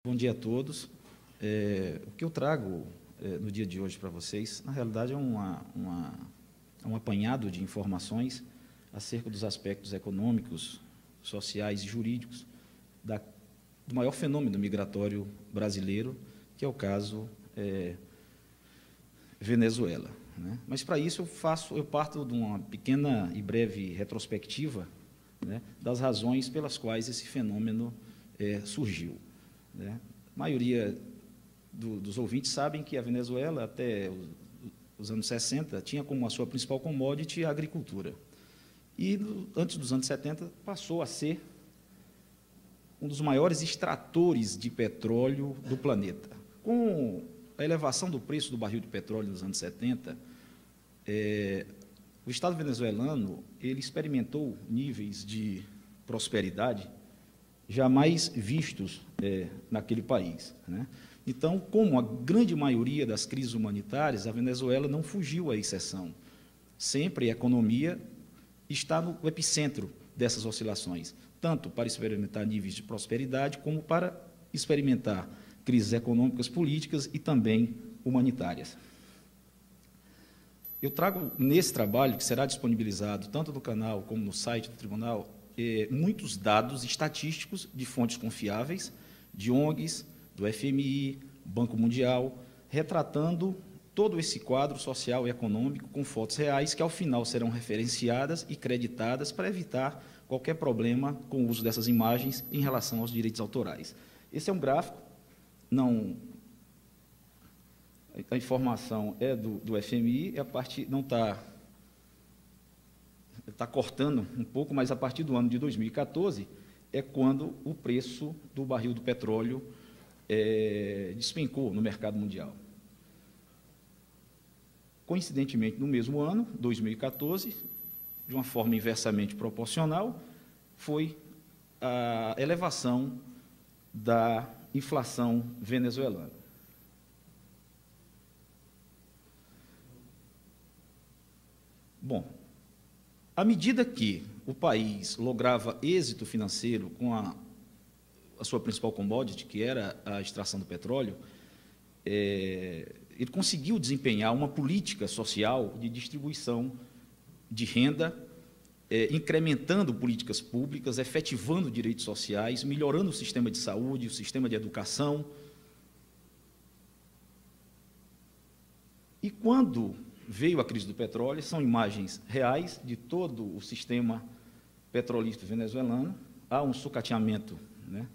Bom dia a todos. O que eu trago no dia de hoje para vocês, na realidade, é um apanhado de informações acerca dos aspectos econômicos, sociais e jurídicos do maior fenômeno migratório brasileiro, que é o caso Venezuela, né? Mas, para isso, eu parto de uma pequena e breve retrospectiva, né, das razões pelas quais esse fenômeno surgiu, né? A maioria dos ouvintes sabem que a Venezuela, até os anos 60, tinha como a sua principal commodity a agricultura. E, antes dos anos 70, passou a ser um dos maiores extratores de petróleo do planeta. Com a elevação do preço do barril de petróleo nos anos 70, o Estado venezuelano ele experimentou níveis de prosperidade jamais vistos naquele país, né? Então, como a grande maioria das crises humanitárias, a Venezuela não fugiu à exceção. Sempre a economia está no epicentro dessas oscilações, tanto para experimentar níveis de prosperidade, como para experimentar crises econômicas, políticas e também humanitárias. Eu trago nesse trabalho, que será disponibilizado tanto no canal como no site do Tribunal, muitos dados estatísticos de fontes confiáveis, de ONGs, do FMI, Banco Mundial, retratando todo esse quadro social e econômico com fotos reais que, ao final, serão referenciadas e creditadas para evitar qualquer problema com o uso dessas imagens em relação aos direitos autorais. Esse é um gráfico, a informação é do FMI, a parte não está cortando um pouco, mas a partir do ano de 2014 é quando o preço do barril do petróleo despencou no mercado mundial. Coincidentemente, no mesmo ano, 2014, de uma forma inversamente proporcional, foi a elevação da inflação venezuelana. Bom, à medida que o país lograva êxito financeiro com a sua principal commodity, que era a extração do petróleo, ele conseguiu desempenhar uma política social de distribuição de renda, incrementando políticas públicas, efetivando direitos sociais, melhorando o sistema de saúde, o sistema de educação. E quando veio a crise do petróleo, são imagens reais de todo o sistema petrolífero venezuelano. Há um sucateamento, né,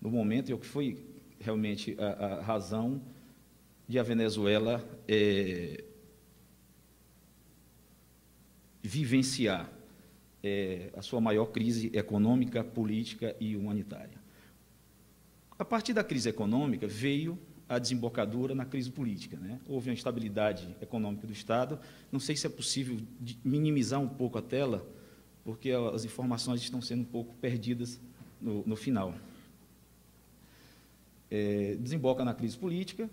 no momento, e o que foi realmente a razão de a Venezuela vivenciar a sua maior crise econômica, política e humanitária. A partir da crise econômica veio a desembocadura na crise política, né? Houve uma instabilidade econômica do Estado. Não sei se é possível minimizar um pouco a tela, porque as informações estão sendo um pouco perdidas no final. Desemboca na crise política,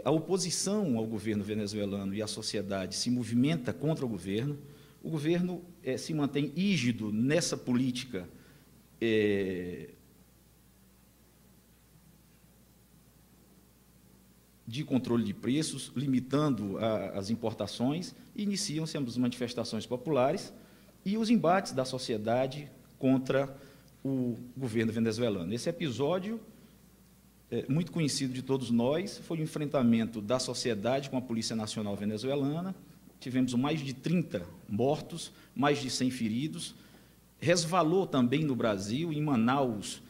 a oposição ao governo venezuelano e à sociedade se movimenta contra o governo se mantém rígido nessa política de controle de preços, limitando as importações, iniciam-se as manifestações populares e os embates da sociedade contra o governo venezuelano. Esse episódio, muito conhecido de todos nós, foi o enfrentamento da sociedade com a Polícia Nacional Venezuelana. Tivemos mais de 30 mortos, mais de 100 feridos. Resvalou também no Brasil, em Manaus.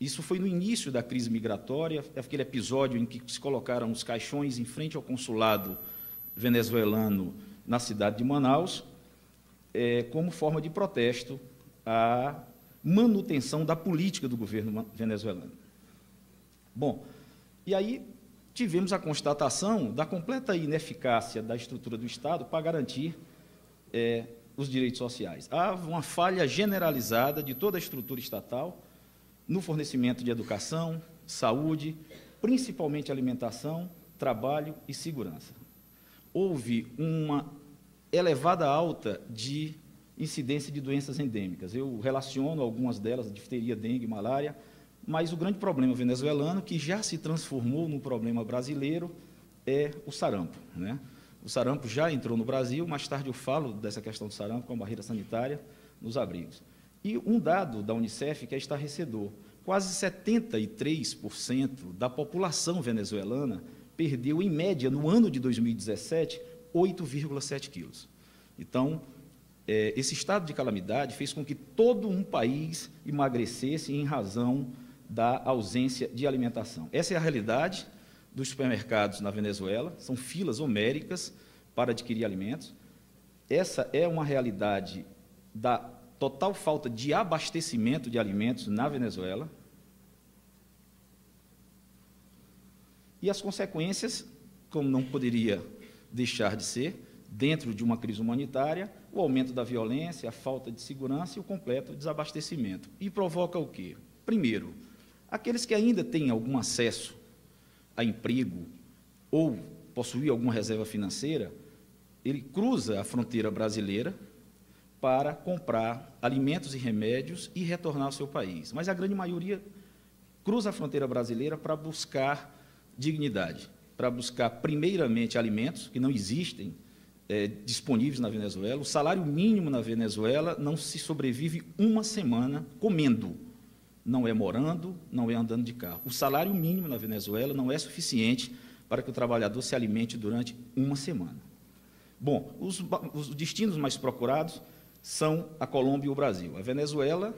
Isso foi no início da crise migratória, aquele episódio em que se colocaram os caixões em frente ao consulado venezuelano na cidade de Manaus, como forma de protesto à manutenção da política do governo venezuelano. Bom, e aí tivemos a constatação da completa ineficácia da estrutura do Estado para garantir os direitos sociais. Há uma falha generalizada de toda a estrutura estatal no fornecimento de educação, saúde, principalmente alimentação, trabalho e segurança. Houve uma elevada alta de incidência de doenças endêmicas. Eu relaciono algumas delas, difteria, dengue, malária, mas o grande problema venezuelano, que já se transformou num problema brasileiro, é o sarampo, né? O sarampo já entrou no Brasil, mais tarde eu falo dessa questão do sarampo com a barreira sanitária nos abrigos. E um dado da Unicef que é estarrecedor, quase 73% da população venezuelana perdeu, em média, no ano de 2017, 8,7 quilos. Então, esse estado de calamidade fez com que todo um país emagrecesse em razão da ausência de alimentação. Essa é a realidade dos supermercados na Venezuela, são filas homéricas para adquirir alimentos. Essa é uma realidade da total falta de abastecimento de alimentos na Venezuela. E as consequências, como não poderia deixar de ser, dentro de uma crise humanitária, o aumento da violência, a falta de segurança e o completo desabastecimento. E provoca o quê? Primeiro, aqueles que ainda têm algum acesso a emprego ou possuir alguma reserva financeira, ele cruza a fronteira brasileira para comprar alimentos e remédios e retornar ao seu país. Mas a grande maioria cruza a fronteira brasileira para buscar dignidade, para buscar, primeiramente, alimentos que não existem disponíveis na Venezuela. O salário mínimo na Venezuela não se sobrevive uma semana comendo. Não é morando, não é andando de carro. O salário mínimo na Venezuela não é suficiente para que o trabalhador se alimente durante uma semana. Bom, os destinos mais procurados são a Colômbia e o Brasil. A Venezuela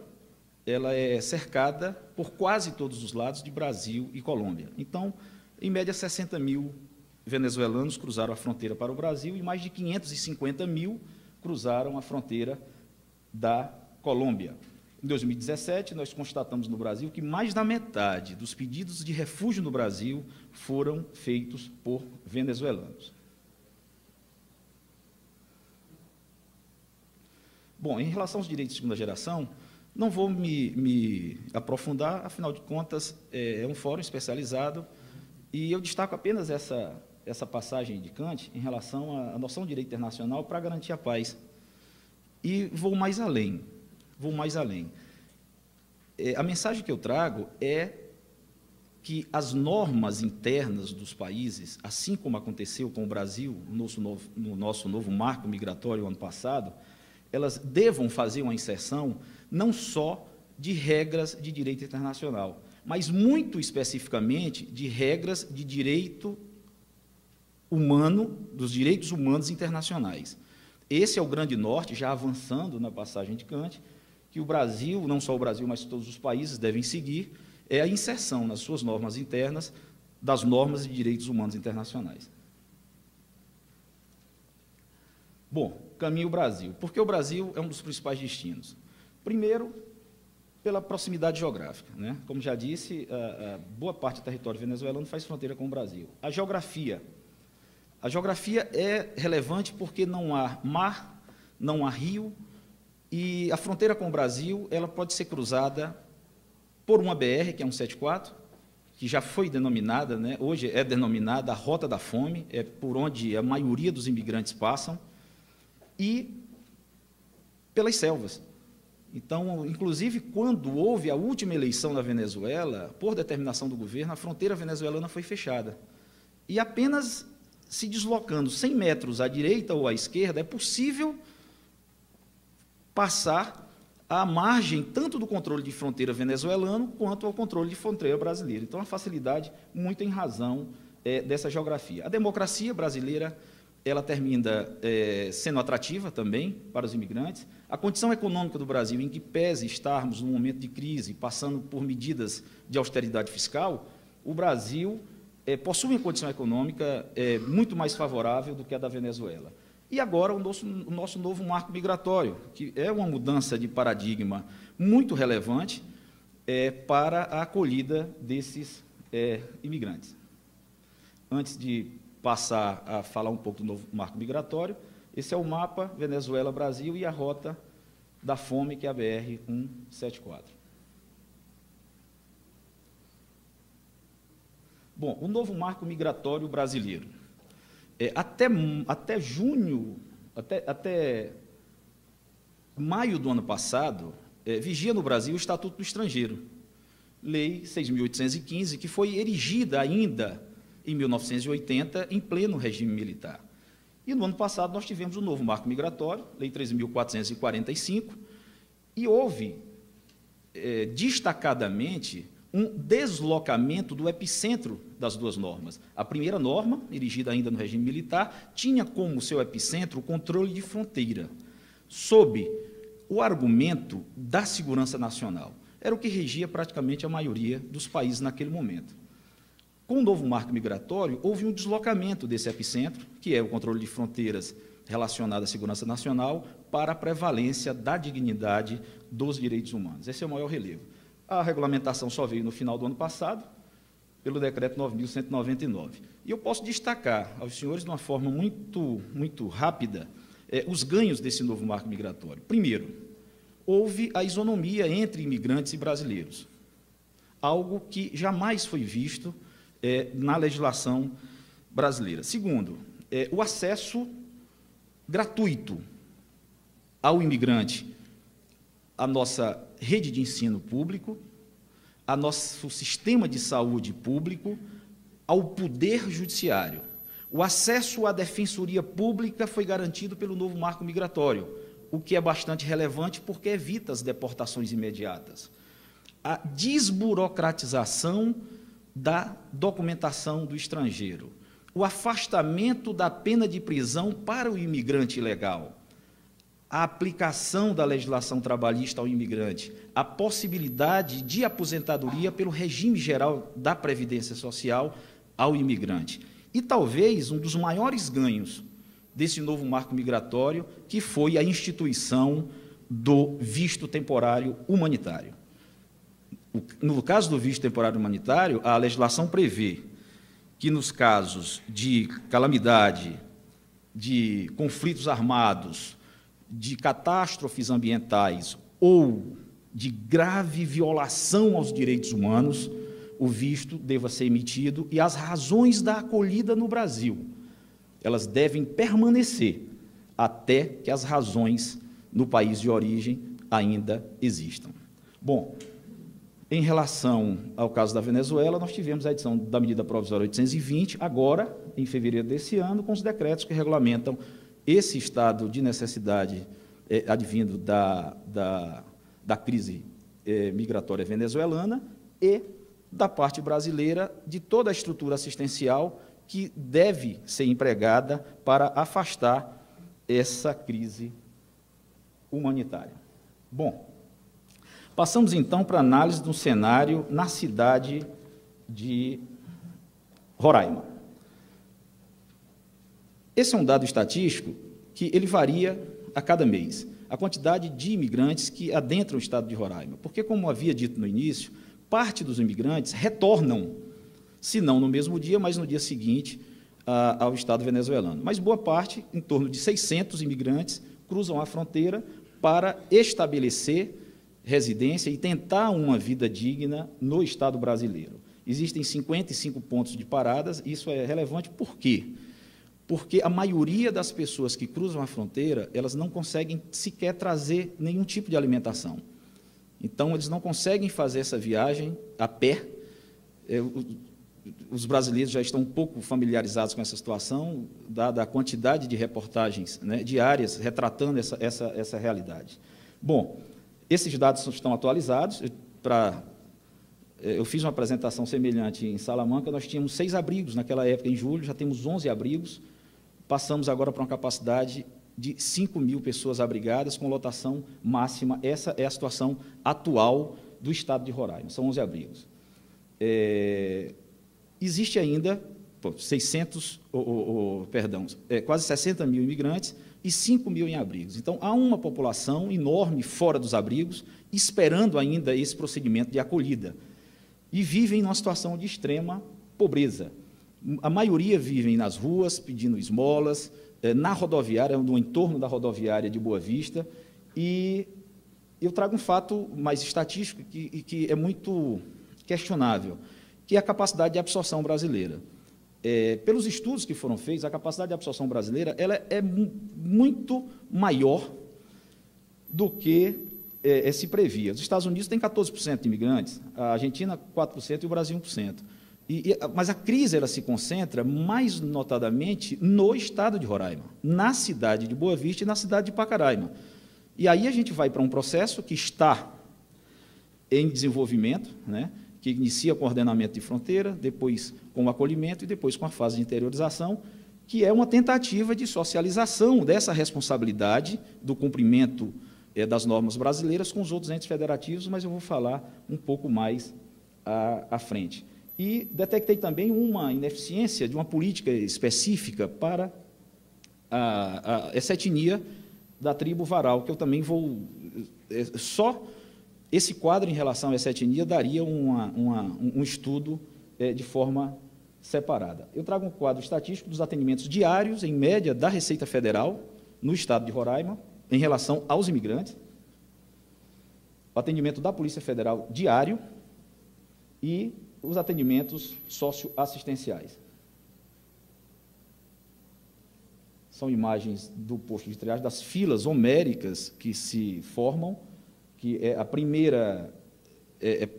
ela é cercada por quase todos os lados de Brasil e Colômbia. Então, em média, 60 mil venezuelanos cruzaram a fronteira para o Brasil e mais de 550 mil cruzaram a fronteira da Colômbia. Em 2017, nós constatamos no Brasil que mais da metade dos pedidos de refúgio no Brasil foram feitos por venezuelanos. Bom, em relação aos direitos de segunda geração, não vou me aprofundar, afinal de contas, é um fórum especializado, e eu destaco apenas essa passagem de Kant em relação à noção de direito internacional para garantir a paz. E vou mais além. A mensagem que eu trago é que as normas internas dos países, assim como aconteceu com o Brasil no nosso novo marco migratório ano passado, elas devam fazer uma inserção não só de regras de direito internacional, mas muito especificamente de regras de direito humano, dos direitos humanos internacionais. Esse é o grande norte, já avançando na passagem de Kant, que o Brasil, não só o Brasil, mas todos os países devem seguir, é a inserção nas suas normas internas das normas de direitos humanos internacionais. Bom, caminho Brasil. Por que o Brasil é um dos principais destinos? Primeiro, pela proximidade geográfica, né? Como já disse, boa parte do território venezuelano faz fronteira com o Brasil. A geografia é relevante porque não há mar, não há rio, e a fronteira com o Brasil ela pode ser cruzada por uma BR, que é 174, que já foi denominada, né? Hoje é denominada a Rota da Fome, é por onde a maioria dos imigrantes passam, e pelas selvas. Então, inclusive, quando houve a última eleição na Venezuela, por determinação do governo, a fronteira venezuelana foi fechada. E apenas se deslocando 100 metros à direita ou à esquerda, é possível passar à margem tanto do controle de fronteira venezuelano quanto ao controle de fronteira brasileira. Então, a facilidade muito em razão dessa geografia. A democracia brasileira ela termina sendo atrativa também para os imigrantes. A condição econômica do Brasil, em que pese estarmos num momento de crise, passando por medidas de austeridade fiscal, o Brasil possui uma condição econômica muito mais favorável do que a da Venezuela. E agora o nosso novo marco migratório, que é uma mudança de paradigma muito relevante para a acolhida desses imigrantes. Antes de passar a falar um pouco do novo marco migratório, esse é o mapa Venezuela-Brasil e a rota da fome, que é a BR-174. Bom, o novo marco migratório brasileiro. Até junho, até maio do ano passado, vigia no Brasil o Estatuto do Estrangeiro. Lei 6.815, que foi erigida ainda em 1980, em pleno regime militar. E no ano passado nós tivemos o novo marco migratório, Lei 13.445, e houve, destacadamente, um deslocamento do epicentro das duas normas. A primeira norma, erigida ainda no regime militar, tinha como seu epicentro o controle de fronteira, sob o argumento da segurança nacional. Era o que regia praticamente a maioria dos países naquele momento. Com o novo marco migratório, houve um deslocamento desse epicentro, que é o controle de fronteiras relacionado à segurança nacional, para a prevalência da dignidade dos direitos humanos. Esse é o maior relevo. A regulamentação só veio no final do ano passado, pelo decreto 9.199. E eu posso destacar aos senhores, de uma forma muito rápida, os ganhos desse novo marco migratório. Primeiro, houve a isonomia entre imigrantes e brasileiros, algo que jamais foi visto na legislação brasileira. Segundo, o acesso gratuito ao imigrante à nossa rede de ensino público, ao nosso sistema de saúde público, ao poder judiciário. O acesso à defensoria pública foi garantido pelo novo marco migratório, o que é bastante relevante porque evita as deportações imediatas. A desburocratização da documentação do estrangeiro, o afastamento da pena de prisão para o imigrante ilegal, a aplicação da legislação trabalhista ao imigrante, a possibilidade de aposentadoria pelo regime geral da Previdência Social ao imigrante. E talvez um dos maiores ganhos desse novo marco migratório, que foi a instituição do visto temporário humanitário. No caso do visto temporário humanitário, a legislação prevê que, nos casos de calamidade, de conflitos armados, de catástrofes ambientais ou de grave violação aos direitos humanos, o visto deva ser emitido e as razões da acolhida no Brasil, elas devem permanecer até que as razões no país de origem ainda existam. Bom, em relação ao caso da Venezuela, nós tivemos a edição da medida provisória 820, agora, em fevereiro desse ano, com os decretos que regulamentam esse estado de necessidade advindo da crise migratória venezuelana e da parte brasileira de toda a estrutura assistencial que deve ser empregada para afastar essa crise humanitária. Bom, passamos então para a análise do cenário na cidade de Roraima. Esse é um dado estatístico que ele varia a cada mês, a quantidade de imigrantes que adentram o estado de Roraima, porque, como havia dito no início, parte dos imigrantes retornam, se não no mesmo dia, mas no dia seguinte ao estado venezuelano. Mas boa parte, em torno de 600 imigrantes, cruzam a fronteira para estabelecer residência e tentar uma vida digna no estado brasileiro. Existem 55 pontos de paradas, isso é relevante por quê? Porque a maioria das pessoas que cruzam a fronteira, elas não conseguem sequer trazer nenhum tipo de alimentação. Então, eles não conseguem fazer essa viagem a pé. Os brasileiros já estão um pouco familiarizados com essa situação, dada a quantidade de reportagens, né, diárias retratando essa realidade. Bom, esses dados estão atualizados. Eu fiz uma apresentação semelhante em Salamanca, nós tínhamos 6 abrigos naquela época, em julho, já temos 11 abrigos, passamos agora para uma capacidade de 5.000 pessoas abrigadas, com lotação máxima. Essa é a situação atual do estado de Roraima, são 11 abrigos. Existe ainda quase 60 mil imigrantes e 5 mil em abrigos. Então, há uma população enorme fora dos abrigos, esperando ainda esse procedimento de acolhida, e vivem numa situação de extrema pobreza. A maioria vivem nas ruas, pedindo esmolas, na rodoviária, no entorno da rodoviária de Boa Vista, e eu trago um fato mais estatístico que é muito questionável, que é a capacidade de absorção brasileira. Pelos estudos que foram feitos, a capacidade de absorção brasileira ela é muito maior do que se previa. Os Estados Unidos têm 14% de imigrantes, a Argentina 4% e o Brasil 1%. Mas a crise ela se concentra mais notadamente no estado de Roraima, na cidade de Boa Vista e na cidade de Pacaraima. E aí a gente vai para um processo que está em desenvolvimento, né, que inicia com o ordenamento de fronteira, depois com o acolhimento e depois com a fase de interiorização, que é uma tentativa de socialização dessa responsabilidade do cumprimento das normas brasileiras com os outros entes federativos, mas eu vou falar um pouco mais à frente. E detectei também uma ineficiência de uma política específica para essa etnia da tribo Varal, que eu também vou... Só esse quadro em relação a essa etnia daria um estudo de forma separada. Eu trago um quadro estatístico dos atendimentos diários, em média, da Receita Federal, no estado de Roraima, em relação aos imigrantes, o atendimento da Polícia Federal diário e os atendimentos socioassistenciais. São imagens do posto de triagem, das filas homéricas que se formam, que é a primeira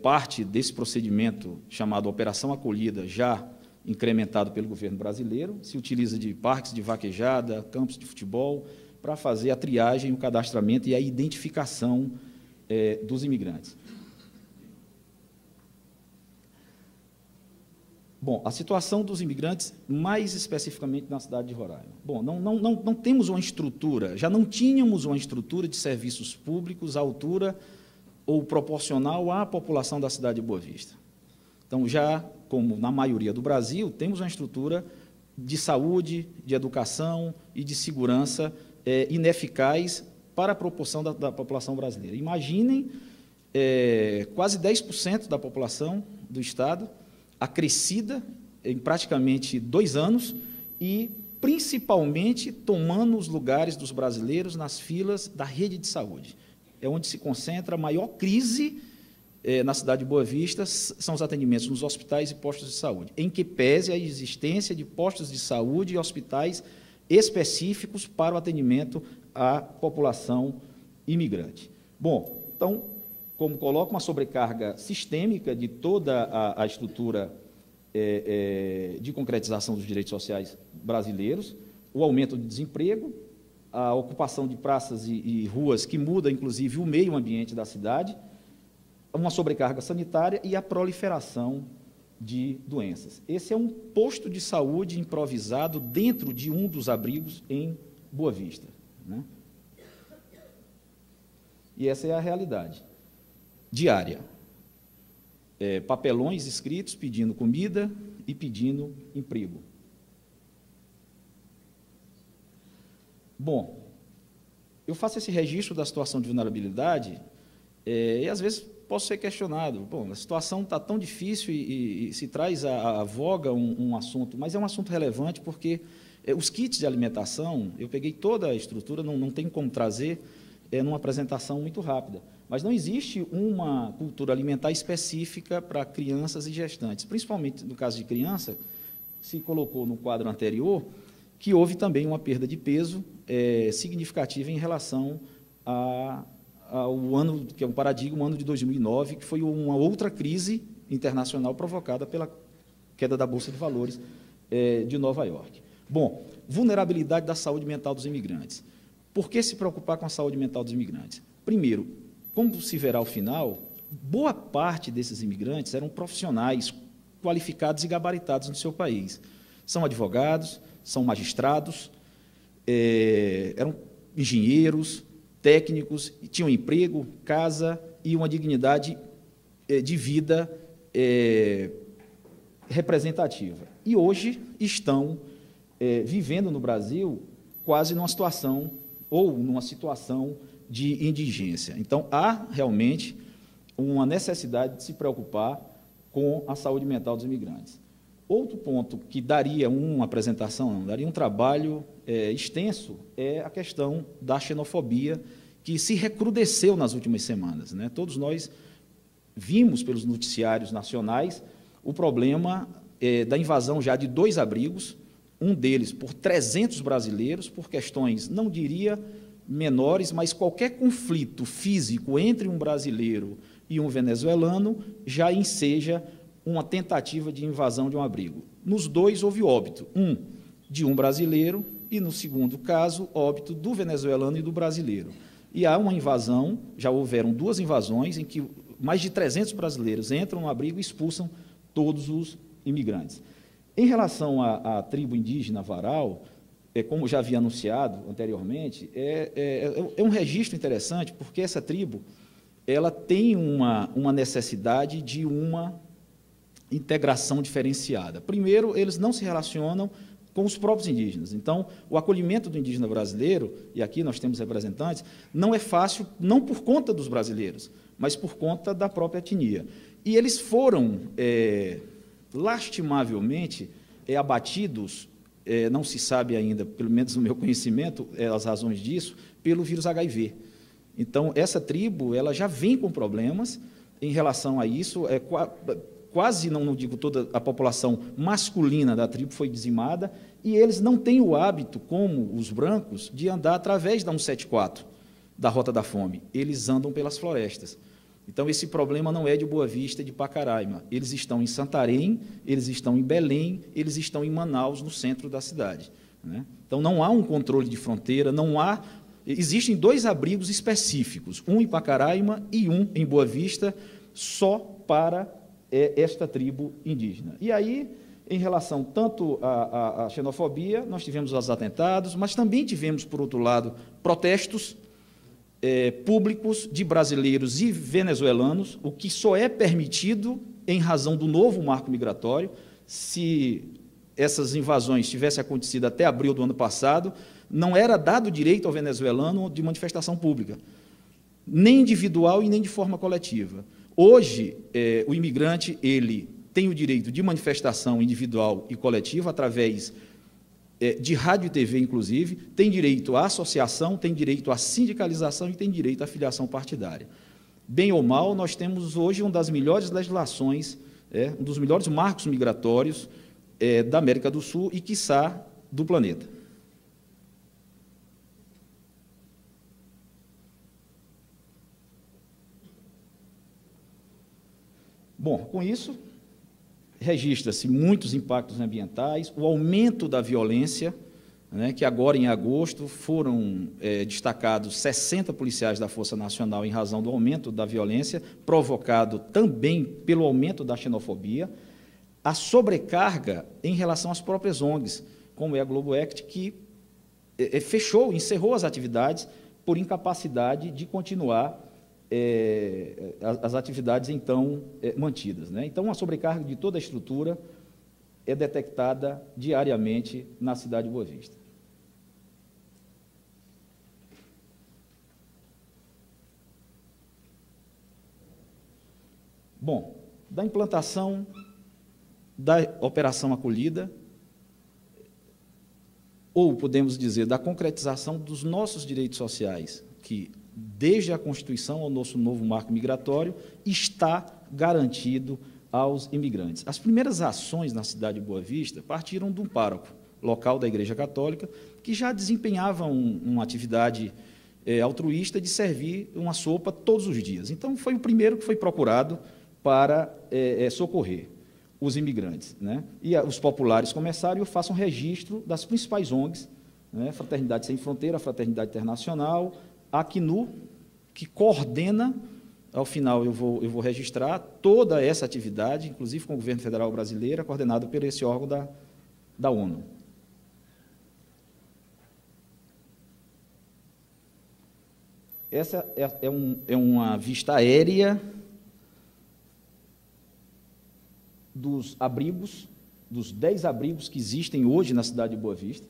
parte desse procedimento chamado Operação Acolhida, já incrementado pelo governo brasileiro, se utiliza de parques de vaquejada, campos de futebol, para fazer a triagem, o cadastramento e a identificação dos imigrantes. Bom, a situação dos imigrantes, mais especificamente na cidade de Roraima. Bom, não temos uma estrutura, já não tínhamos uma estrutura de serviços públicos à altura ou proporcional à população da cidade de Boa Vista. Então, já, como na maioria do Brasil, temos uma estrutura de saúde, de educação e de segurança ineficaz para a proporção da população brasileira. Imaginem, quase 10% da população do Estado acrescida em praticamente 2 anos e, principalmente, tomando os lugares dos brasileiros nas filas da rede de saúde. É onde se concentra a maior crise na cidade de Boa Vista, são os atendimentos nos hospitais e postos de saúde, em que pese a existência de postos de saúde e hospitais específicos para o atendimento à população imigrante. Bom, então, como coloca uma sobrecarga sistêmica de toda a estrutura de concretização dos direitos sociais brasileiros, o aumento do desemprego, a ocupação de praças e ruas que muda, inclusive, o meio ambiente da cidade, uma sobrecarga sanitária e a proliferação de doenças. Esse é um posto de saúde improvisado dentro de um dos abrigos em Boa Vista, né? E essa é a realidade diária. Papelões escritos pedindo comida e pedindo emprego. Bom, eu faço esse registro da situação de vulnerabilidade e, às vezes, posso ser questionado. Bom, a situação está tão difícil e se traz à voga um assunto, mas é um assunto relevante porque os kits de alimentação, eu peguei toda a estrutura, não tem como trazer numa apresentação muito rápida, mas não existe uma cultura alimentar específica para crianças e gestantes, principalmente no caso de criança, se colocou no quadro anterior, que houve também uma perda de peso significativa em relação ao ano, que é um paradigma, o ano de 2009, que foi uma outra crise internacional provocada pela queda da Bolsa de Valores de Nova York. Bom, vulnerabilidade da saúde mental dos imigrantes. Por que se preocupar com a saúde mental dos imigrantes? Primeiro, como se verá ao final, boa parte desses imigrantes eram profissionais qualificados e gabaritados no seu país. São advogados, são magistrados, eram engenheiros, técnicos, tinham emprego, casa e uma dignidade de vida representativa. E hoje estão vivendo no Brasil quase numa situação de indigência. Então, há realmente uma necessidade de se preocupar com a saúde mental dos imigrantes. Outro ponto que daria uma apresentação, daria um trabalho extenso, é a questão da xenofobia, que se recrudesceu nas últimas semanas, né? Todos nós vimos pelos noticiários nacionais o problema da invasão já de 2 abrigos, um deles por 300 brasileiros, por questões, não diria menores, mas qualquer conflito físico entre um brasileiro e um venezuelano já enseja uma tentativa de invasão de um abrigo. Nos dois houve óbito, de um brasileiro e, no segundo caso, óbito do venezuelano e do brasileiro. E há uma invasão, já houveram 2 invasões em que mais de 300 brasileiros entram no abrigo e expulsam todos os imigrantes. Em relação à tribo indígena Varal, como já havia anunciado anteriormente, é um registro interessante, porque essa tribo ela tem uma necessidade de uma integração diferenciada. Primeiro, eles não se relacionam com os próprios indígenas. Então, o acolhimento do indígena brasileiro, e aqui nós temos representantes, não é fácil, não por conta dos brasileiros, mas por conta da própria etnia. E eles foram, lastimavelmente, abatidos, não se sabe ainda, pelo menos no meu conhecimento, as razões disso, pelo vírus HIV. Então, essa tribo ela já vem com problemas em relação a isso, quase, não digo toda a população masculina da tribo foi dizimada, e eles não têm o hábito, como os brancos, de andar através da 174, da Rota da Fome. Eles andam pelas florestas. Então, esse problema não é de Boa Vista e de Pacaraima. Eles estão em Santarém, eles estão em Belém, eles estão em Manaus, no centro da cidade, né? Então, não há um controle de fronteira, não há... Existem 2 abrigos específicos, um em Pacaraima e um em Boa Vista, só para esta tribo indígena. E aí, em relação tanto à xenofobia, nós tivemos os atentados, mas também tivemos, por outro lado, protestos públicos de brasileiros e venezuelanos, o que só é permitido em razão do novo marco migratório. Se essas invasões tivessem acontecido até abril do ano passado, não era dado direito ao venezuelano de manifestação pública, nem individual e nem de forma coletiva. Hoje, o imigrante ele tem o direito de manifestação individual e coletiva através de rádio e TV, inclusive, tem direito à associação, tem direito à sindicalização e tem direito à filiação partidária. Bem ou mal, nós temos hoje uma das melhores legislações, um dos melhores marcos migratórios da América do Sul e, quiçá, do planeta. Bom, com isso, registra-se muitos impactos ambientais, o aumento da violência, né, que agora, em agosto, foram destacados 60 policiais da Força Nacional em razão do aumento da violência, provocado também pelo aumento da xenofobia, a sobrecarga em relação às próprias ONGs, como é a Globo Act, que fechou, encerrou as atividades por incapacidade de continuar as atividades, então, mantidas, né? Então, a sobrecarga de toda a estrutura é detectada diariamente na cidade de Boa Vista. Bom, da implantação da operação acolhida, ou podemos dizer, da concretização dos nossos direitos sociais, que desde a Constituição ao nosso novo marco migratório, está garantido aos imigrantes. As primeiras ações na cidade de Boa Vista partiram de um pároco local da Igreja Católica, que já desempenhava uma atividade altruísta de servir uma sopa todos os dias. Então, foi o primeiro que foi procurado para socorrer os imigrantes, né? E os populares começaram e eu faço um registro das principais ONGs, né? Fraternidade Sem Fronteira, Fraternidade Internacional, a ACNUR, que coordena, ao final eu vou registrar toda essa atividade, inclusive com o governo federal brasileiro, coordenado por esse órgão da ONU. Essa é uma vista aérea dos abrigos, dos 10 abrigos que existem hoje na cidade de Boa Vista.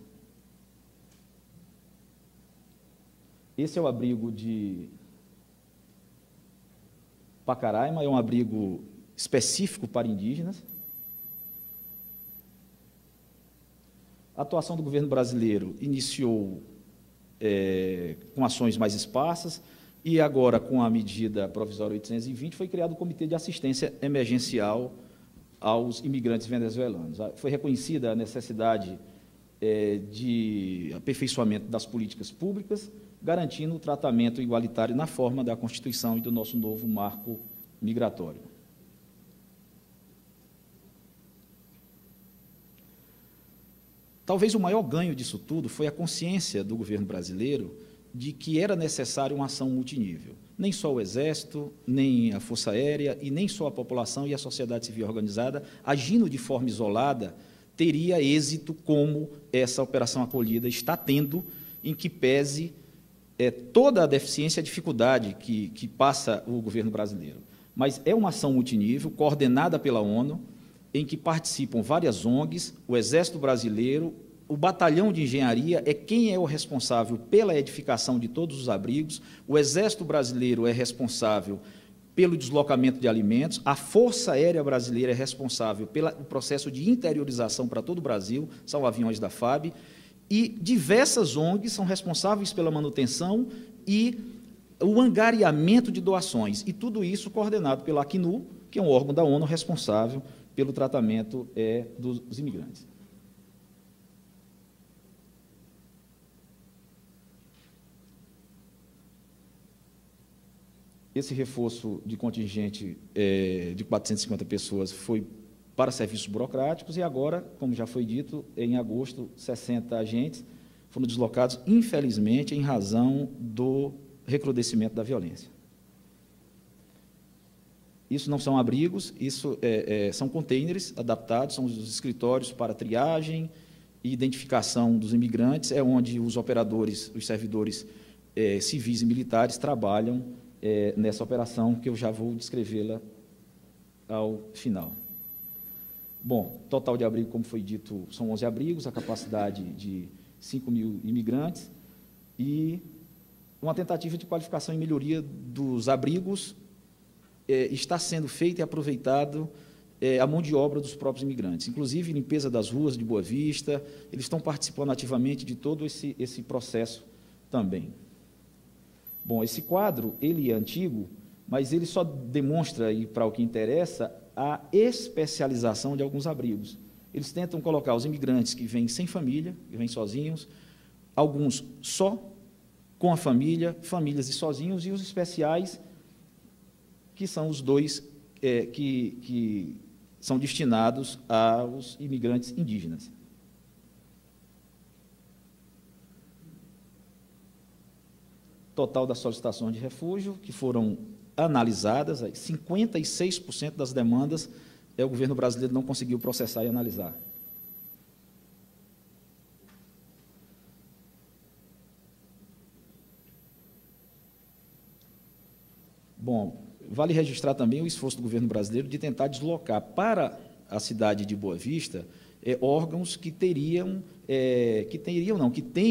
Esse é o abrigo de Pacaraima, é um abrigo específico para indígenas. A atuação do governo brasileiro iniciou com ações mais esparsas e agora, com a medida provisória 820, foi criado o Comitê de Assistência Emergencial aos imigrantes venezuelanos. Foi reconhecida a necessidade de aperfeiçoamento das políticas públicas garantindo o tratamento igualitário na forma da Constituição e do nosso novo marco migratório. Talvez o maior ganho disso tudo foi a consciência do governo brasileiro de que era necessária uma ação multinível. Nem só o Exército, nem a Força Aérea e nem só a população e a sociedade civil organizada, agindo de forma isolada, teria êxito como essa Operação Acolhida está tendo, em que pese toda a deficiência e a dificuldade que passa o governo brasileiro. Mas é uma ação multinível, coordenada pela ONU, em que participam várias ONGs, o Exército Brasileiro, o Batalhão de Engenharia é quem é o responsável pela edificação de todos os abrigos, o Exército Brasileiro é responsável pelo deslocamento de alimentos, a Força Aérea Brasileira é responsável pelo processo de interiorização para todo o Brasil, são aviões da FAB, e diversas ONGs são responsáveis pela manutenção e o angariamento de doações, e tudo isso coordenado pela Acnu, que é um órgão da ONU responsável pelo tratamento dos imigrantes. Esse reforço de contingente de 450 pessoas foi para serviços burocráticos e agora, como já foi dito, em agosto, 60 agentes foram deslocados, infelizmente, em razão do recrudescimento da violência. Isso não são abrigos, isso são containers adaptados, são os escritórios para triagem e identificação dos imigrantes, é onde os operadores, os servidores civis e militares trabalham nessa operação, que eu já vou descrevê-la ao final. Bom, total de abrigo, como foi dito, são 11 abrigos, a capacidade de 5.000 imigrantes, e uma tentativa de qualificação e melhoria dos abrigos está sendo feita e aproveitado a mão de obra dos próprios imigrantes, inclusive limpeza das ruas de Boa Vista, eles estão participando ativamente de todo esse processo também. Bom, esse quadro, ele é antigo, mas ele só demonstra, e para o que interessa, a especialização de alguns abrigos. Eles tentam colocar os imigrantes que vêm sem família, que vêm sozinhos, alguns só com a família, famílias e sozinhos, e os especiais, que são os dois que são destinados aos imigrantes indígenas. Total das solicitações de refúgio, que foram analisadas, 56% das demandas o governo brasileiro não conseguiu processar e analisar. Bom, vale registrar também o esforço do governo brasileiro de tentar deslocar para a cidade de Boa Vista órgãos que têm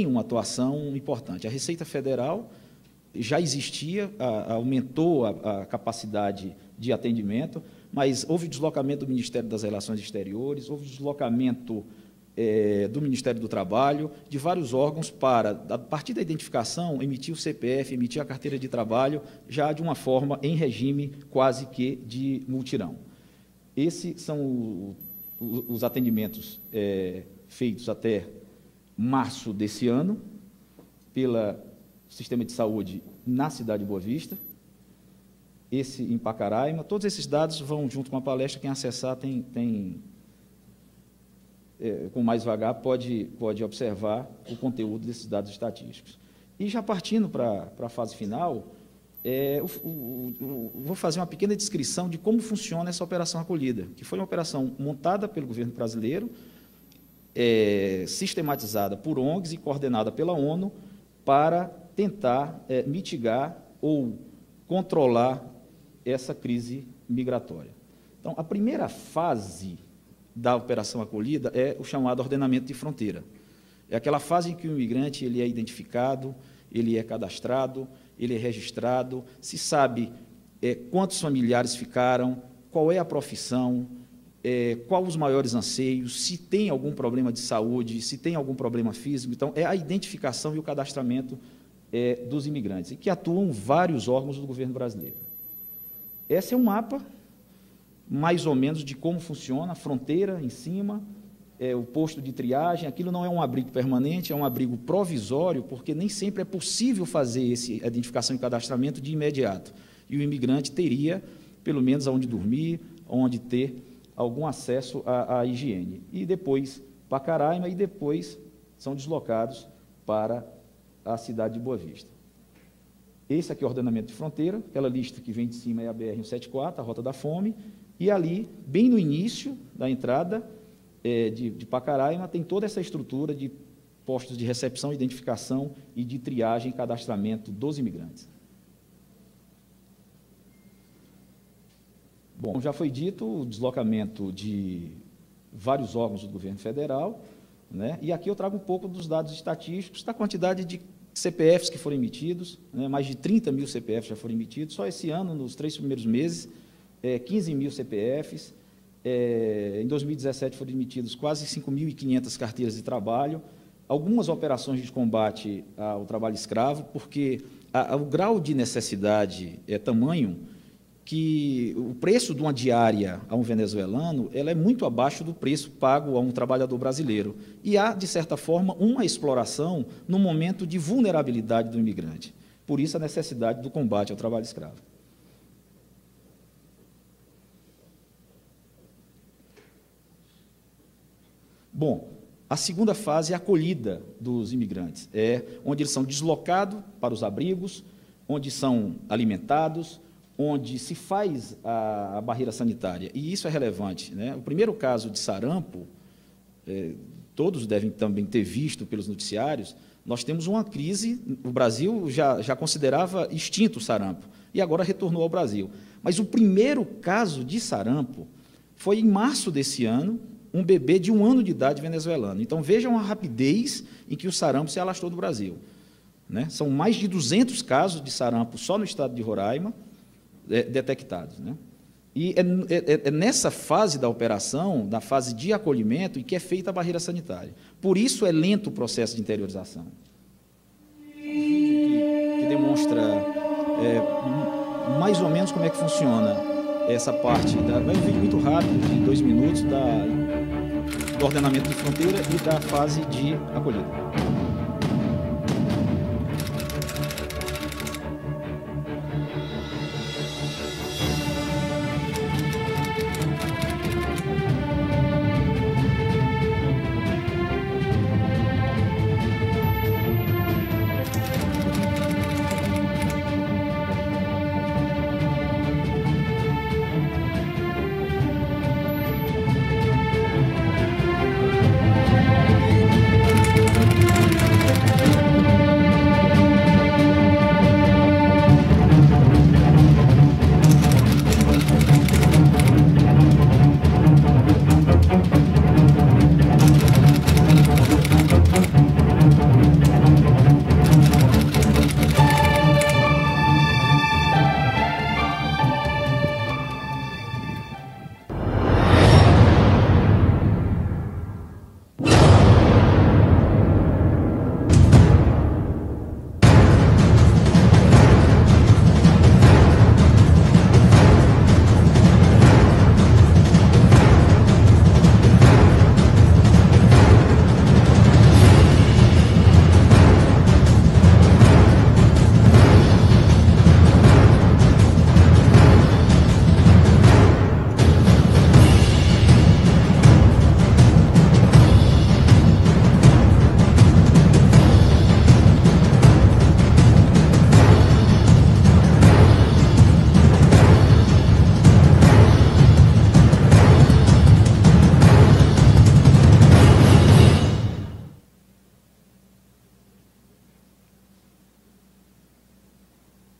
uma atuação importante. A Receita Federal já existia, aumentou a capacidade de atendimento, mas houve deslocamento do Ministério das Relações Exteriores, houve deslocamento do Ministério do Trabalho, de vários órgãos para, a partir da identificação, emitir o CPF, emitir a carteira de trabalho, já de uma forma em regime quase que de mutirão. Esses são os atendimentos feitos até março desse ano, pelo Sistema de Saúde na cidade de Boa Vista, esse em Pacaraima. Todos esses dados vão junto com a palestra, quem acessar com mais vagar pode observar o conteúdo desses dados estatísticos. E já partindo para a fase final, vou fazer uma pequena descrição de como funciona essa operação acolhida, que foi uma operação montada pelo governo brasileiro, sistematizada por ONGs e coordenada pela ONU para tentar mitigar ou controlar essa crise migratória. Então, a primeira fase da operação acolhida é o chamado ordenamento de fronteira. É aquela fase em que o imigrante ele é identificado, ele é cadastrado, ele é registrado, se sabe quantos familiares ficaram, qual é a profissão, quais os maiores anseios, se tem algum problema de saúde, se tem algum problema físico. Então, é a identificação e o cadastramento dos imigrantes, e que atuam vários órgãos do governo brasileiro. Esse é um mapa, mais ou menos, de como funciona, a fronteira em cima, o posto de triagem, aquilo não é um abrigo permanente, é um abrigo provisório, porque nem sempre é possível fazer essa identificação e cadastramento de imediato. E o imigrante teria, pelo menos, aonde dormir, onde ter algum acesso à higiene. E depois Pacaraima, e depois são deslocados para a cidade de Boa Vista. Esse aqui é o ordenamento de fronteira, aquela lista que vem de cima é a BR-174, a Rota da Fome, e ali, bem no início da entrada de Pacaraima, tem toda essa estrutura de postos de recepção, identificação e de triagem e cadastramento dos imigrantes. Bom, já foi dito o deslocamento de vários órgãos do governo federal, né? E aqui eu trago um pouco dos dados estatísticos da quantidade de CPFs que foram emitidos, né? Mais de 30 mil CPFs já foram emitidos, só esse ano, nos 3 primeiros meses, 15 mil CPFs, em 2017 foram emitidos quase 5.500 carteiras de trabalho, algumas operações de combate ao trabalho escravo, porque o grau de necessidade é tamanho que o preço de uma diária a um venezuelano ela é muito abaixo do preço pago a um trabalhador brasileiro. E há, de certa forma, uma exploração no momento de vulnerabilidade do imigrante. Por isso, a necessidade do combate ao trabalho escravo. Bom, a segunda fase é a acolhida dos imigrantes, onde eles são deslocados para os abrigos, onde são alimentados, onde se faz a barreira sanitária, e isso é relevante, né? O primeiro caso de sarampo, todos devem também ter visto pelos noticiários, nós temos uma crise, o Brasil já considerava extinto o sarampo, e agora retornou ao Brasil. Mas o primeiro caso de sarampo foi em março desse ano, um bebê de 1 ano de idade venezuelano. Então, vejam a rapidez em que o sarampo se alastrou do Brasil, né? São mais de 200 casos de sarampo só no estado de Roraima, detectados, né? E é nessa fase da operação, na fase de acolhimento, em que é feita a barreira sanitária. Por isso é lento o processo de interiorização. Um vídeo que demonstra mais ou menos como é que funciona essa parte. É um vídeo muito rápido, de 2 minutos, do ordenamento de fronteira e da fase de acolhida.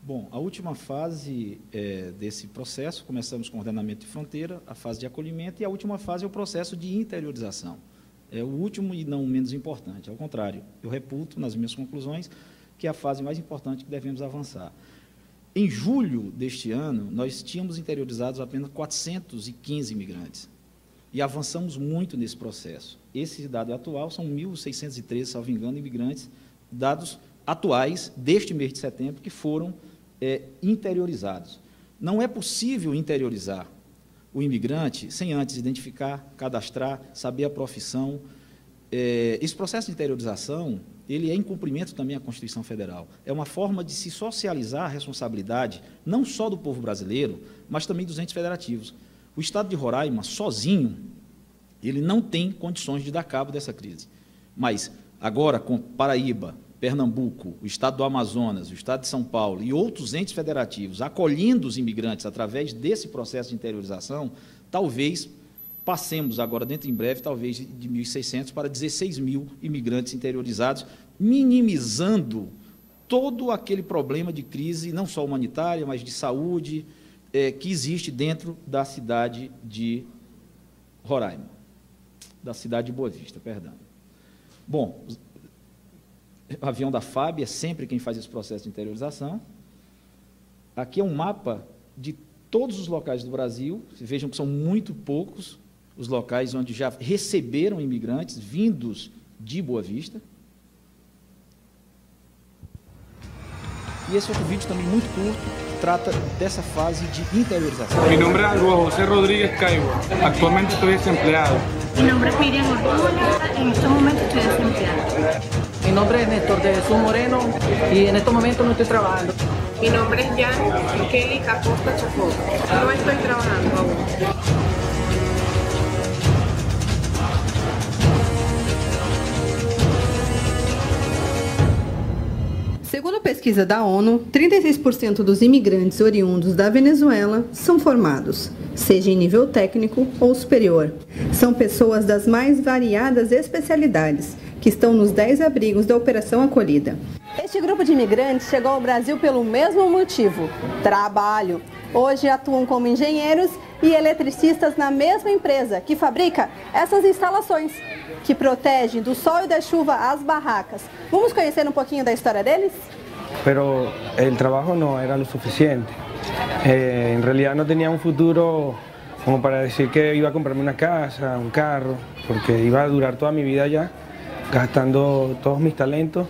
Bom, a última fase desse processo, começamos com o ordenamento de fronteira, a fase de acolhimento, e a última fase é o processo de interiorização. É o último e não menos importante, ao contrário, eu reputo nas minhas conclusões que é a fase mais importante que devemos avançar. Em julho deste ano, nós tínhamos interiorizados apenas 415 imigrantes, e avançamos muito nesse processo. Esse dado atual são 1.613, salvo engano, imigrantes, dados atuais deste mês de setembro, que foram interiorizados. Não é possível interiorizar, o imigrante sem antes identificar, cadastrar, saber a profissão. Esse processo de interiorização, ele é em cumprimento também à Constituição Federal. É uma forma de se socializar a responsabilidade, não só do povo brasileiro, mas também dos entes federativos. O Estado de Roraima, sozinho, ele não tem condições de dar cabo dessa crise. Mas, agora, com Paraíba, Pernambuco, o Estado do Amazonas, o Estado de São Paulo e outros entes federativos acolhendo os imigrantes através desse processo de interiorização, talvez passemos agora, dentro em breve, talvez de 1.600 para 16.000 imigrantes interiorizados, minimizando todo aquele problema de crise, não só humanitária, mas de saúde, que existe dentro da cidade de Roraima, da cidade de Boa Vista, perdão. Bom, o avião da FAB é sempre quem faz esse processo de interiorização. Aqui é um mapa de todos os locais do Brasil, vejam que são muito poucos os locais onde já receberam imigrantes vindos de Boa Vista. E esse outro vídeo também muito curto, que trata dessa fase de interiorização. Mi nombre es José Rodríguez Caibo. Actualmente estoy desempleado. Mi nombre es Miriam Orduña. En estos momentos estoy desempleada. Mi nombre es Néstor de Jesús Moreno y en estos momentos no estoy trabajando. Mi nombre es Jan Kelly Acosta Chacón. No estoy trabajando aún. Segundo a pesquisa da ONU, 36% dos imigrantes oriundos da Venezuela são formados, seja em nível técnico ou superior. São pessoas das mais variadas especialidades, que estão nos 10 abrigos da Operação Acolhida. Este grupo de imigrantes chegou ao Brasil pelo mesmo motivo: trabalho. Hoje atuam como engenheiros e eletricistas na mesma empresa que fabrica essas instalações, que protegem do sol e da chuva as barracas. Vamos conhecer um pouquinho da história deles? Pero el trabajo no era lo suficiente. En realidad no tenía un futuro como para decir que iba a comprarme una casa, un carro, porque iba a durar toda mi vida allá, gastando todos mis talentos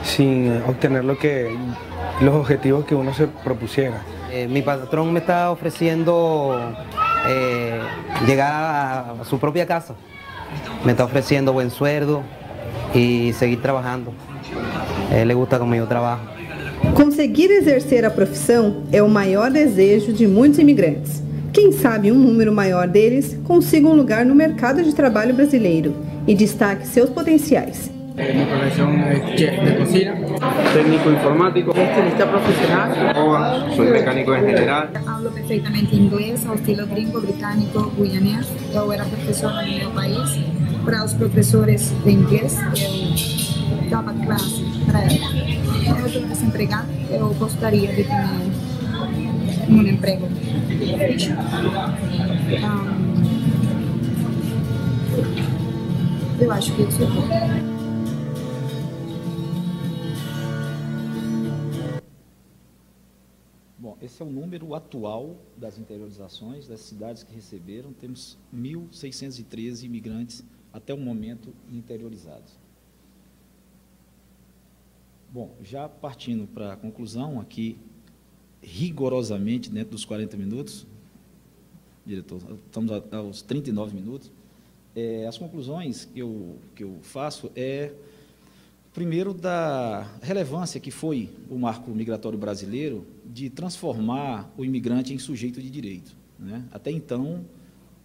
sin obtener los objetivos que uno se propusiera. Mi patrón me está ofreciendo llegar a su propia casa. Me está ofreciendo buen sueldo y seguir trabajando. A ele gusta como eu trabalho. Conseguir exercer a profissão é o maior desejo de muitos imigrantes. Quem sabe um número maior deles consiga um lugar no mercado de trabalho brasileiro e destaque seus potenciais. Mi profesión es chef de cocina, técnico informático, estilista profesional, soy mecánico en general. Hablo perfeitamente inglês ao estilo gringo, britânico, guianês. Eu era professora no meu país. Para os professores de inglês, eu dava classe para eles. Eu estou desempregada, eu gostaria de ter um emprego. Eu acho que isso é bom. Bom, esse é o número atual das interiorizações, das cidades que receberam. Temos 1.613 imigrantes até o momento interiorizados. Bom, já partindo para a conclusão, aqui, rigorosamente, dentro dos 40 minutos, diretor, estamos aos 39 minutos, as conclusões que eu faço primeiro, da relevância que foi o marco migratório brasileiro de transformar o imigrante em sujeito de direito, né? Até então,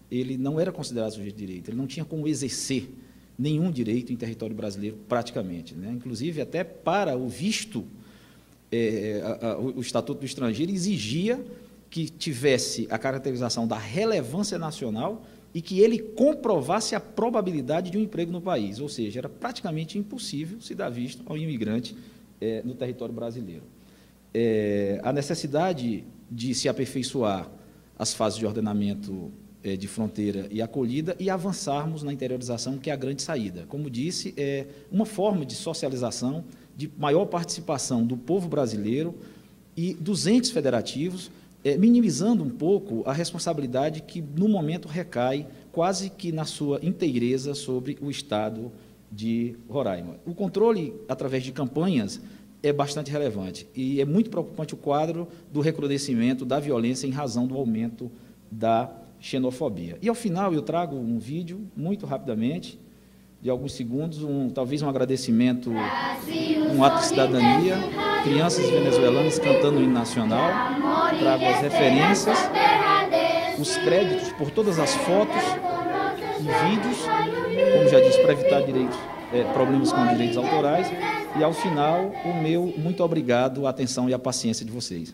ele não era considerado sujeito de direito, ele não tinha como exercer nenhum direito em território brasileiro, praticamente, né? Inclusive, até para o visto, o Estatuto do Estrangeiro exigia que tivesse a caracterização da relevância nacional e que ele comprovasse a probabilidade de um emprego no país, ou seja, era praticamente impossível se dar visto ao imigrante no território brasileiro. A necessidade de se aperfeiçoar as fases de ordenamento de fronteira e acolhida e avançarmos na interiorização, que é a grande saída. Como disse, é uma forma de socialização, de maior participação do povo brasileiro e dos entes federativos, minimizando um pouco a responsabilidade que, no momento, recai quase que na sua inteireza sobre o Estado de Roraima. O controle, através de campanhas, é bastante relevante e é muito preocupante o quadro do recrudescimento da violência em razão do aumento da xenofobia. E, ao final, eu trago um vídeo, muito rapidamente, de alguns segundos, talvez um agradecimento, um ato de cidadania, crianças venezuelanas cantando o hino nacional, trago as referências, os créditos por todas as fotos e vídeos, como já disse, para evitar problemas com direitos autorais, e, ao final, o meu muito obrigado, a atenção e a paciência de vocês.